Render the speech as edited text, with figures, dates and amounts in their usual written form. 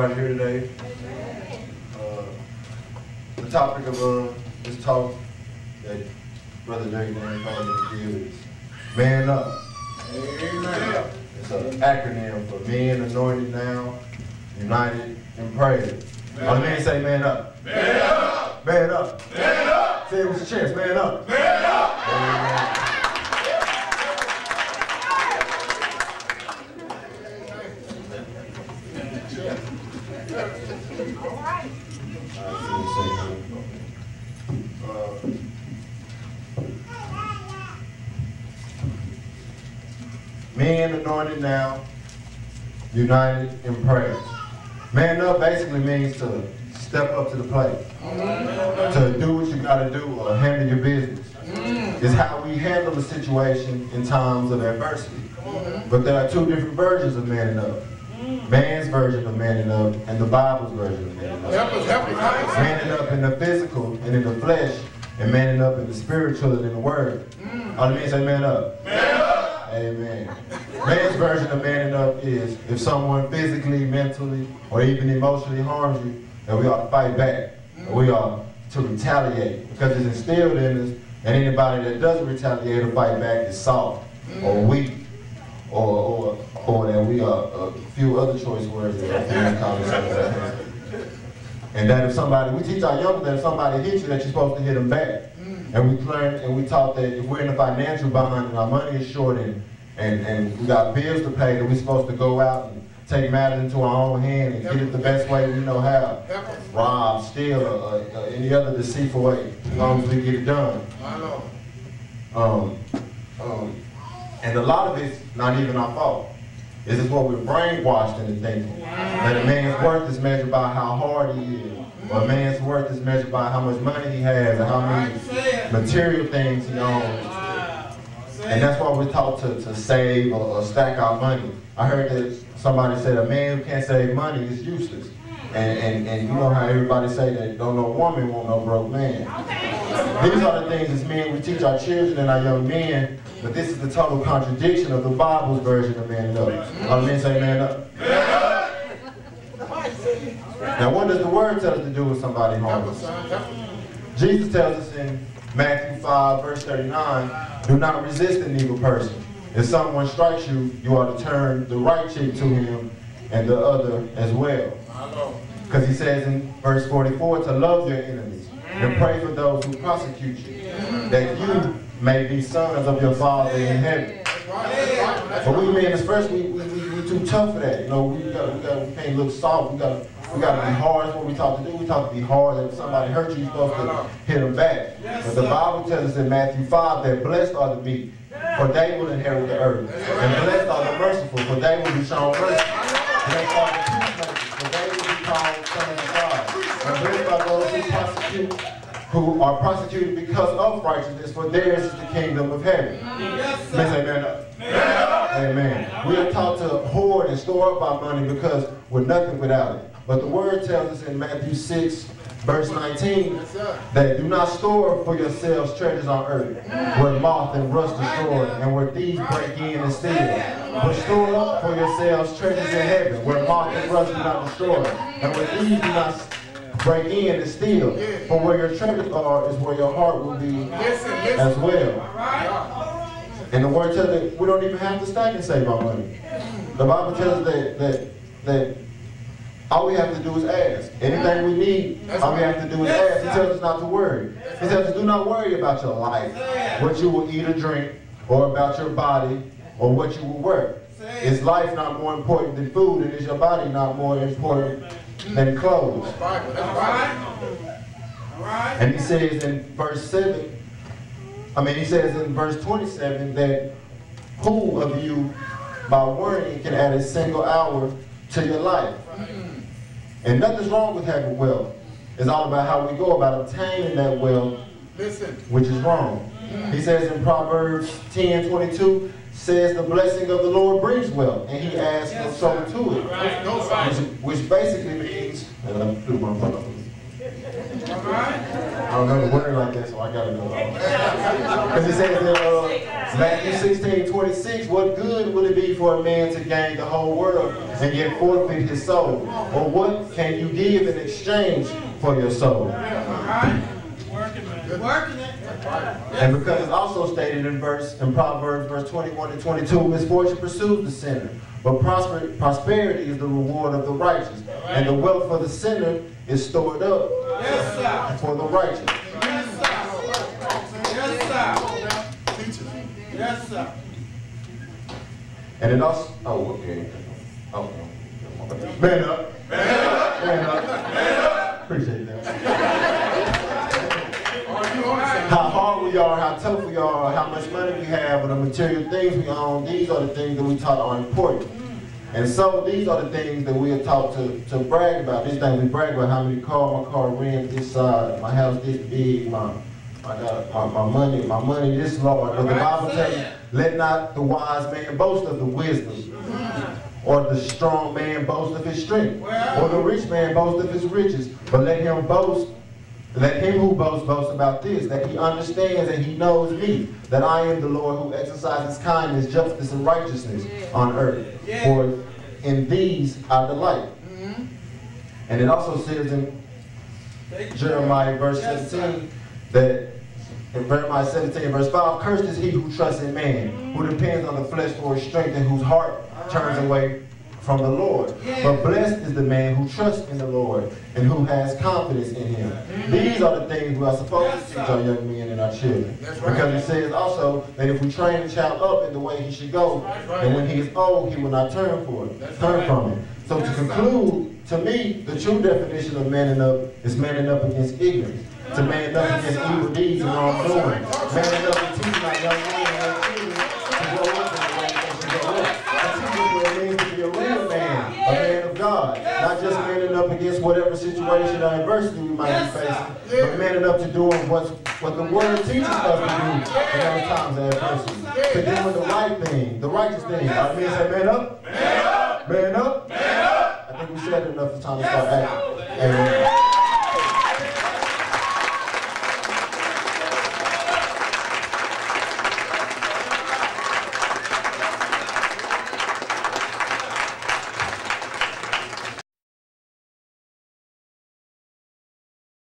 everybody here today. The topic of this talk that Brother Jay called me to give is Man Up. Amen. It's an acronym for Men Anointed Now, United in Praise. All the men say man up. Man up. Man up. Man up. Say it with your chest. Man up. Man up. Amen. Men anointed now, united in praise. Man up basically means to step up to the plate, to do what you gotta do or handle your business. It's how we handle the situation in times of adversity. But there are two different versions of manning up. Man's version of manning up and the Bible's version of manning up. Manning up in the physical and in the flesh, and manning up in the spiritual and in the word. All the men say man up. Man up. Amen. Man's version of manning up is if someone physically, mentally, or even emotionally harms you, that we ought to fight back. We ought to retaliate because it's instilled in us, and anybody that doesn't retaliate or fight back is soft or weak or that we are a few other choice words that and that if somebody, we teach our young that if somebody hits you that you're supposed to hit them back. And we learned and we taught that if we're in a financial bind and our money is short and we got bills to pay, that we're supposed to go out and take matters into our own hand and get it the best way we know how. Rob, steal, or any other deceitful way, as long as we get it done. And a lot of it's not even our fault. This is what we're brainwashed into thinking. That a man's worth is measured by how hard he is. Or a man's worth is measured by how much money he has and how many material things he owns. And that's why we're taught to save or stack our money. I heard that somebody said a man who can't save money is useless. And you know how everybody say that don't no woman want no broke man. These are the things as men we teach our children and our young men, but this is the total contradiction of the Bible's version of man up. All the men say man up. Man up. Now what does the word tell us to do with somebody harms us? Jesus tells us in Matthew 5 verse 39, do not resist an evil person. If someone strikes you, you ought to turn the right cheek to him and the other as well. Because he says in verse 44 to love your enemies and pray for those who persecute you, that you may be sons of your Father in heaven. But we men, especially, we too tough for that. You know, we can't look soft. We gotta be hard. That's what we taught to do. We taught to be hard. That if somebody hurt you, you're supposed to hit them back. But the Bible tells us in Matthew 5 that blessed are the meek, for they will inherit the earth. And blessed are the merciful, for they will be shown mercy. Blessed are the peacemakers, for they will be called sons of God. And blessed are those who are prosecuted because of righteousness, for theirs is the kingdom of heaven. Let's say amen up. Amen. We are taught to hoard and store up our money because we're nothing without it. But the word tells us in Matthew 6, verse 19, that do not store for yourselves treasures on earth, where moth and rust destroy, and where thieves break in and steal. But store up for yourselves treasures in heaven, where moth and rust do not destroy, and where thieves do not break in and steal. For where your treasures are is where your heart will be as well. And the word tells us that we don't even have to stack and save our money. The Bible tells us that all we have to do is ask. Anything we need, all we have to do is ask. He tells us not to worry. He tells us do not worry about your life, what you will eat or drink, or about your body, or what you will wear. Is life not more important than food, and is your body not more important than clothes? And he says in verse 27 that who of you by worrying can add a single hour to your life? And nothing's wrong with having wealth. It's all about how we go about obtaining that wealth, which is wrong. He says in Proverbs 10:22, says the blessing of the Lord brings wealth, and he adds no sorrow to it. Which basically means, and I'm through my phone. I don't know the word like that, so I gotta know. Because he says that Matthew 16:26, what good will it be for a man to gain the whole world and yet forfeit his soul? Or what can you give in exchange for your soul? And because it's also stated in Proverbs verse 21 and 22, misfortune pursues the sinner, but prosperity is the reward of the righteous, and the wealth of the sinner is stored up for the righteous. Yes, sir. And it also, man up. Appreciate that. How hard we are, how tough we are, how much money we have, and the material things we own, these are the things that we taught are important. And so these are the things that we are taught to brag about. These things we brag about, how many cars, my car rims this size, my house this big, my money this large. But the Bible tells us, let not the wise man boast of the wisdom, or the strong man boast of his strength, or the rich man boast of his riches. But let him who boasts boast about this, that he understands and he knows me, that I am the Lord who exercises kindness, justice, and righteousness on earth. For in these I delight. And it also says in Jeremiah verse 17, that in Jeremiah 17 verse 5, cursed is he who trusts in man, who depends on the flesh for his strength, and whose heart turns away from the Lord. But blessed is the man who trusts in the Lord and who has confidence in him. These are the things we are supposed to teach our young men and our children. Because it says also that if we train a child up in the way he should go, and when he is old, he will not turn from it. So to conclude, to me, the true definition of manning up is manning up against ignorance. To man up against evil deeds and wrongdoing. Manning up and teaching our young men and our children to grow up in the way they should grow up. And teaching what it means to be a real man, a man of God. Not just manning up against whatever situation or adversity we might be facing, but manning up to doing what the Word teaches us to do in those times of adversity. To doing the right thing, the righteous thing. Our men say, man up, man up, man up. I think we said it enough. It's time to start acting. Amen.